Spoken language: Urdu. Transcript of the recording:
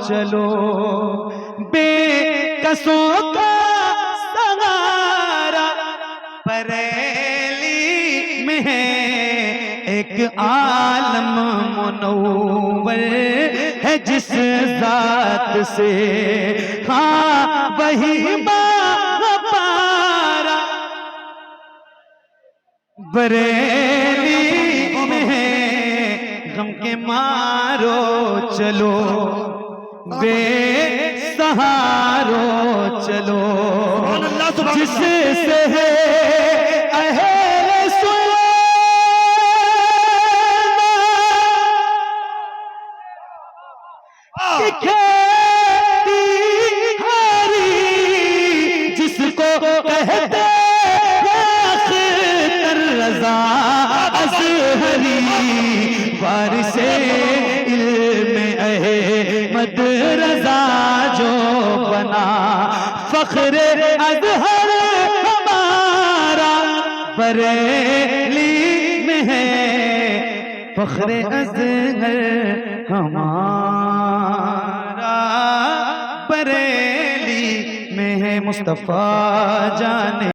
چلو، بے کسوں کا سہارا بریلی میں ہے، ایک عالم منور ہے جس ذات سے، ہاں وہی ماں پارا بریلی میں ہے، غم کے مارو چلو، بے سہارو چلو، جس سے ہے اہل سنت کھیتی ہاری، جس کو کہتے رضا ازہری، وارث علم احمد رضا جو بنا، فخر ازہر ہمارا بریلی میں ہے، فخر ازہر ہمارا بریلی میں ہے، مصطفیٰ جان